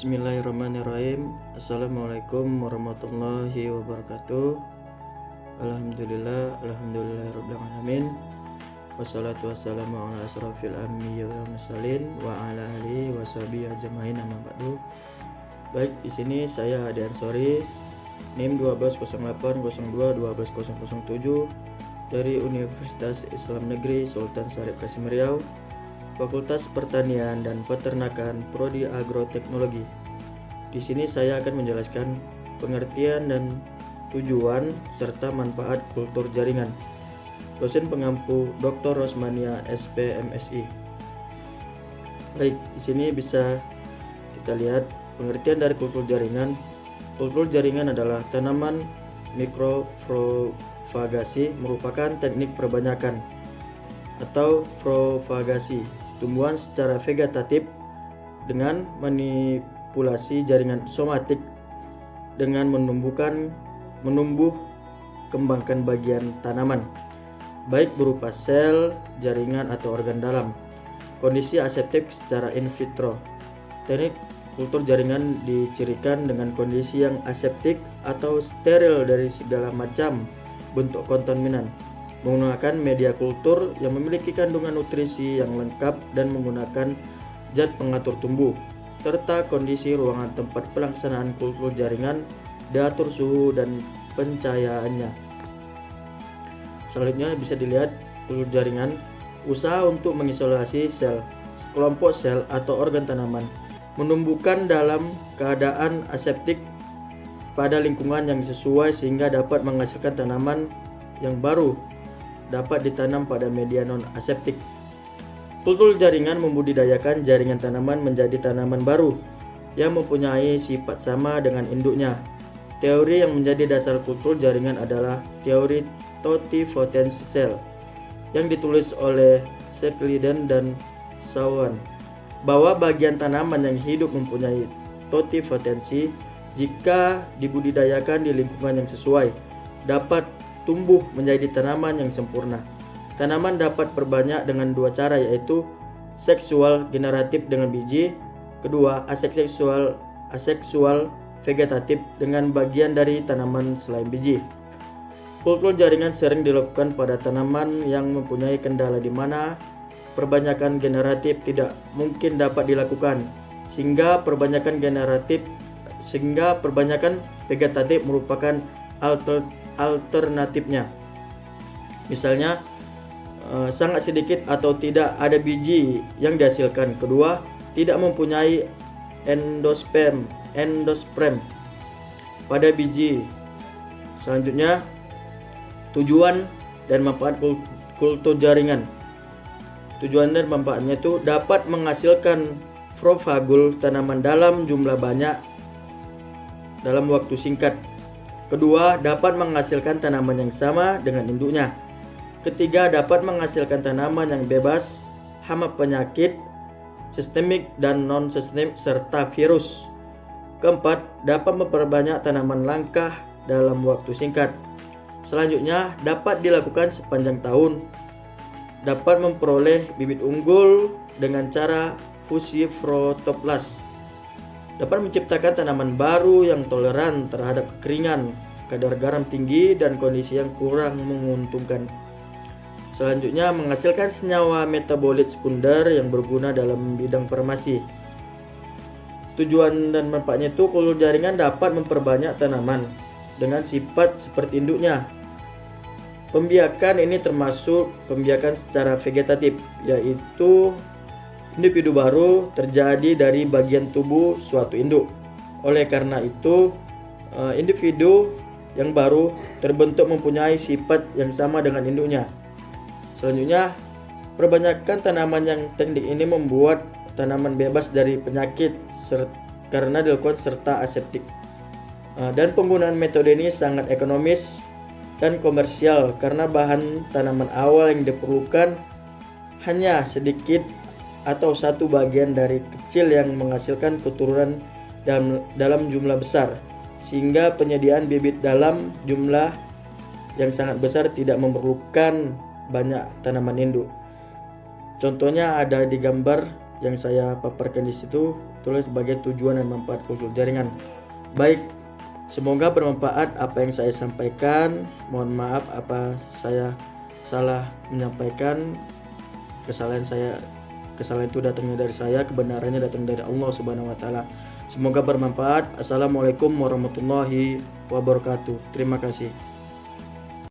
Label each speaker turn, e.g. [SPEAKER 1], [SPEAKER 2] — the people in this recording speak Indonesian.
[SPEAKER 1] Bismillahirrahmanirrahim. Assalamualaikum warahmatullahi wabarakatuh. Alhamdulillahirabbil alamin. Wassalatu wassalamu ala asrofil anbiya'i wal mursalin wa ala alihi washabihi ajmain, amma ba'du. Baik, di sini saya Hadi Ansori, NIM 120802-12007 dari Universitas Islam Negeri Sultan Syarif Qasim Riau, Fakultas Pertanian dan Peternakan Prodi Agroteknologi. Di sini saya akan menjelaskan pengertian dan tujuan serta manfaat kultur jaringan. Dosen pengampu Dr. Rosmania SP MSI. Baik, di sini bisa kita lihat pengertian dari kultur jaringan. Kultur jaringan adalah tanaman mikropropagasi, merupakan teknik perbanyakan atau propagasi tumbuhan secara vegetatif dengan manipulasi jaringan somatik dengan menumbuh kembangkan bagian tanaman, baik berupa sel, jaringan atau organ dalam. Kondisi aseptik secara in vitro. Teknik kultur jaringan dicirikan dengan kondisi yang aseptik atau steril dari segala macam bentuk kontaminan, menggunakan media kultur yang memiliki kandungan nutrisi yang lengkap dan menggunakan zat pengatur tumbuh, serta kondisi ruangan tempat pelaksanaan kultur jaringan, diatur suhu dan pencahayaannya. Selanjutnya bisa dilihat kultur jaringan, usaha untuk mengisolasi sel, kelompok sel atau organ tanaman, menumbuhkan dalam keadaan aseptik pada lingkungan yang sesuai sehingga dapat menghasilkan tanaman yang baru dapat ditanam pada media non-aseptik. Kultur jaringan membudidayakan jaringan tanaman menjadi tanaman baru yang mempunyai sifat sama dengan induknya. Teori yang menjadi dasar kultur jaringan adalah teori totipotensi sel yang ditulis oleh Shackleton dan Shawan, bahwa bagian tanaman yang hidup mempunyai totipotensi jika dibudidayakan di lingkungan yang sesuai dapat tumbuh menjadi tanaman yang sempurna. Tanaman dapat berbanyak dengan dua cara, yaitu seksual generatif dengan biji, kedua aseksual vegetatif dengan bagian dari tanaman selain biji. Kultur jaringan sering dilakukan pada tanaman yang mempunyai kendala di mana perbanyakan generatif tidak mungkin dapat dilakukan, sehingga perbanyakan vegetatif merupakan alternatifnya. Misalnya sangat sedikit atau tidak ada biji yang dihasilkan. Kedua, tidak mempunyai endosperm pada biji. Selanjutnya, tujuan dan manfaat kultur jaringan. Tujuan dan manfaatnya itu dapat menghasilkan propagul tanaman dalam jumlah banyak dalam waktu singkat. Kedua, dapat menghasilkan tanaman yang sama dengan induknya. Ketiga, dapat menghasilkan tanaman yang bebas hama penyakit sistemik dan non-sistemik serta virus. Keempat, dapat memperbanyak tanaman langka dalam waktu singkat. Selanjutnya, dapat dilakukan sepanjang tahun. Dapat memperoleh bibit unggul dengan cara fusi protoplas. Dapat menciptakan tanaman baru yang toleran terhadap kekeringan, kadar garam tinggi, dan kondisi yang kurang menguntungkan. Selanjutnya, menghasilkan senyawa metabolit sekunder yang berguna dalam bidang farmasi. Tujuan dan manfaatnya itu kultur jaringan dapat memperbanyak tanaman dengan sifat seperti induknya. Pembiakan ini termasuk pembiakan secara vegetatif, yaitu individu baru terjadi dari bagian tubuh suatu induk. Oleh karena itu, individu yang baru terbentuk mempunyai sifat yang sama dengan induknya. Selanjutnya, perbanyakan tanaman yang teknik ini membuat tanaman bebas dari penyakit karena dilakukan serta aseptik. Dan penggunaan metode ini sangat ekonomis dan komersial karena bahan tanaman awal yang diperlukan hanya sedikit atau satu bagian dari kecil yang menghasilkan keturunan dalam jumlah besar, sehingga penyediaan bibit dalam jumlah yang sangat besar tidak memerlukan banyak tanaman induk. Contohnya ada di gambar yang saya paparkan di situ tulis sebagai tujuan dan manfaat kultur jaringan. Baik, semoga bermanfaat apa yang saya sampaikan. Mohon maaf apa saya salah menyampaikan. Kesalahan itu datangnya dari saya, kebenarannya datang dari Allah Subhanahu wa taala. Semoga bermanfaat. Assalamualaikum warahmatullahi wabarakatuh. Terima kasih.